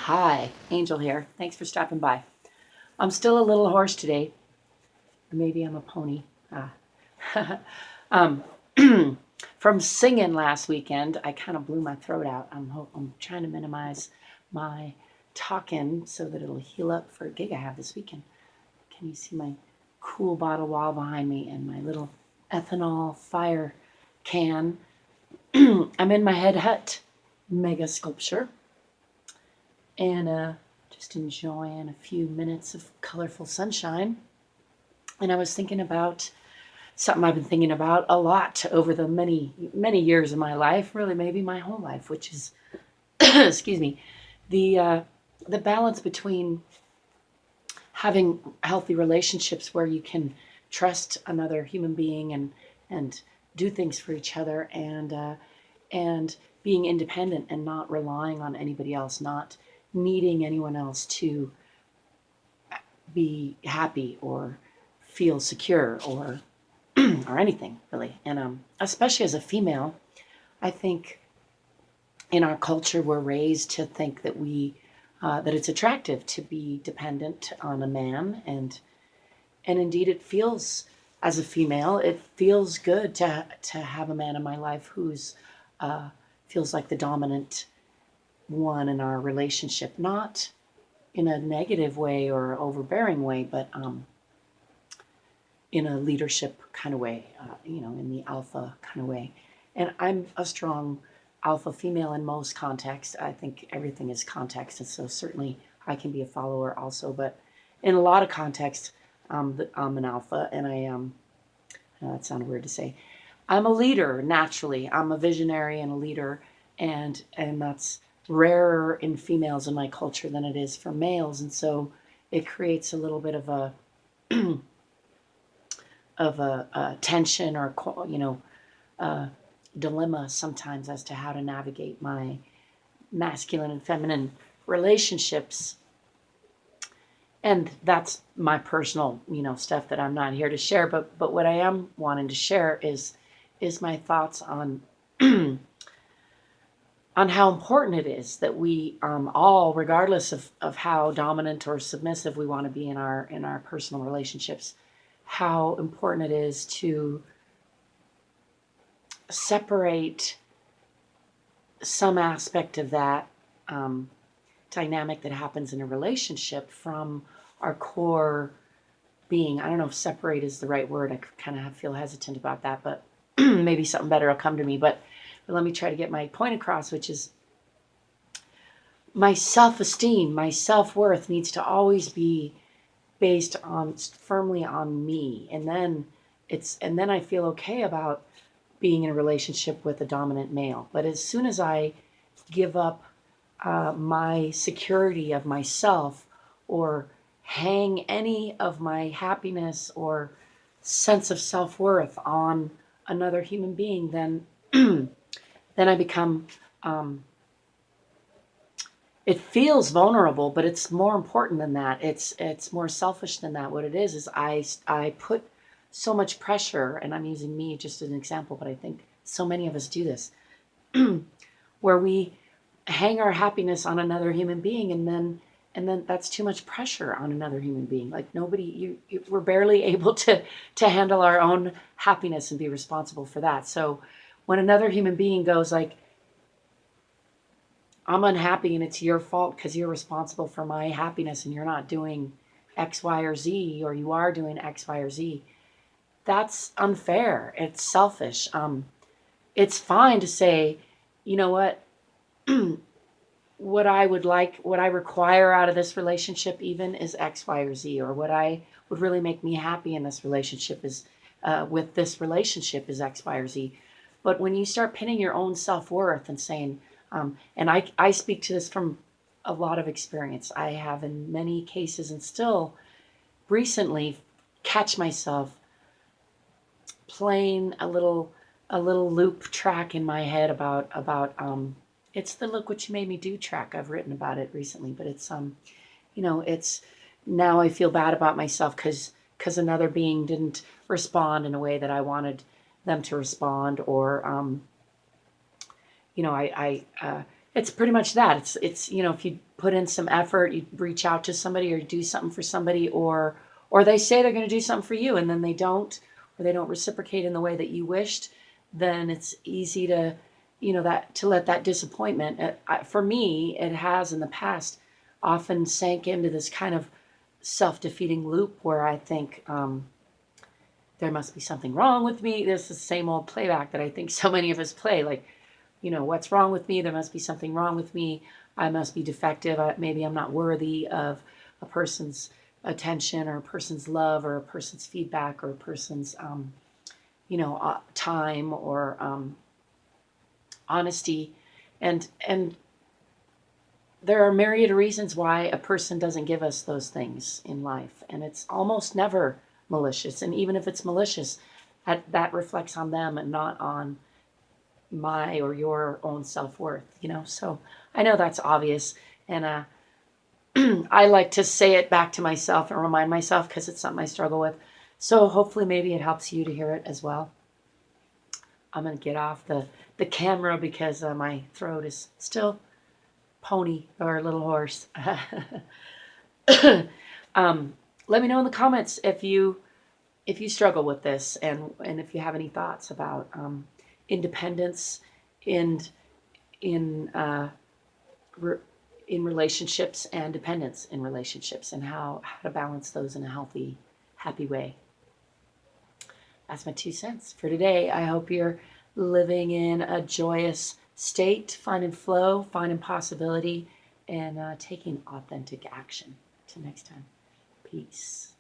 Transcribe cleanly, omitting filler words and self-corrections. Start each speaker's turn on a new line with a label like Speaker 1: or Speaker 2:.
Speaker 1: Hi, Angel here. Thanks for stopping by. I'm still a little hoarse today. Maybe I'm a pony. um, from singing last weekend, I kind of blew my throat out. I'm trying to minimize my talking so that it'll heal up for a gig I have this weekend. Can you see my cool bottle wall behind me and my little ethanol fire can? I'm in my Head Hutt Mega-Sculpture and just enjoying a few minutes of colorful sunshine. And I was thinking about something I've been thinking about a lot over the many, many years of my life, really maybe my whole life, which is, excuse me, the balance between having healthy relationships where you can trust another human being and do things for each other and being independent and not relying on anybody else, not needing anyone else to be happy or feel secure or or anything really. And especially as a female, I think in our culture we're raised to think that that it's attractive to be dependent on a man, and indeed it feels, as a female, it feels good to have a man in my life who's feels like the dominant one in our relationship, not in a negative way or overbearing way, but in a leadership kind of way, in the alpha kind of way. And I'm a strong alpha female in most contexts. I think everything is context, and so certainly I can be a follower also. But in a lot of contexts, I'm an alpha, and I am. That sounded weird to say. I'm a leader naturally. I'm a visionary and a leader, and that's rarer in females in my culture than it is for males, and so it creates a little bit of a tension or dilemma sometimes as to how to navigate my masculine and feminine relationships. And that's my personal stuff that I'm not here to share, but what I am wanting to share is my thoughts on on how important it is that we all, regardless of how dominant or submissive we want to be in our personal relationships, how important it is to separate some aspect of that dynamic that happens in a relationship from our core being. I don't know if separate is the right word. I kind of feel hesitant about that, but maybe something better will come to me. But let me try to get my point across, which is my self-esteem, my self-worth needs to always be based on firmly on me, and then I feel okay about being in a relationship with a dominant male. But as soon as I give up my security of myself or hang any of my happiness or sense of self-worth on another human being, then then I become it feels vulnerable, but it's more important than that. It's more selfish than that. What it is I put so much pressure, and I'm using me just as an example, but I think so many of us do this, where we hang our happiness on another human being, and then that's too much pressure on another human being. Like we're barely able to handle our own happiness and be responsible for that. So when another human being goes like, I'm unhappy and it's your fault because you're responsible for my happiness and you're not doing X, Y, or Z, or you are doing X, Y, or Z, that's unfair. It's selfish. It's fine to say, you know what, what I require out of this relationship even is X, Y, or Z, or what I would really make me happy in this relationship is, with this relationship is X, Y, or Z. But when you start pinning your own self-worth and saying, and I speak to this from a lot of experience. I have in many cases and still recently catch myself playing a little loop track in my head about it's the Look What You Made Me Do track. I've written about it recently, but it's it's now I feel bad about myself because another being didn't respond in a way that I wanted them to respond, or I it's pretty much that. It's you know, if you put in some effort, you reach out to somebody or do something for somebody, or they say they're going to do something for you and then they don't, or they don't reciprocate in the way that you wished, then it's easy to, you know, that to let that disappointment. For me, it has in the past often sank into this kind of self-defeating loop where I think there must be something wrong with me. There's the same old playback that I think so many of us play, like, you know, what's wrong with me? There must be something wrong with me. I must be defective. Maybe I'm not worthy of a person's attention or a person's love or a person's feedback or a person's, time or honesty. And there are myriad reasons why a person doesn't give us those things in life. And it's almost never malicious. And even if it's malicious, that reflects on them and not on my or your own self-worth, you know? So I know that's obvious. And I like to say it back to myself and remind myself because it's something I struggle with. So hopefully maybe it helps you to hear it as well. I'm going to get off the camera because my throat is still pony or a little hoarse. Let me know in the comments if you struggle with this and if you have any thoughts about independence in relationships and dependence in relationships and how to balance those in a healthy, happy way. That's my 2 cents for today. I hope you're living in a joyous state, finding flow, finding possibility, and taking authentic action. Till next time, peace.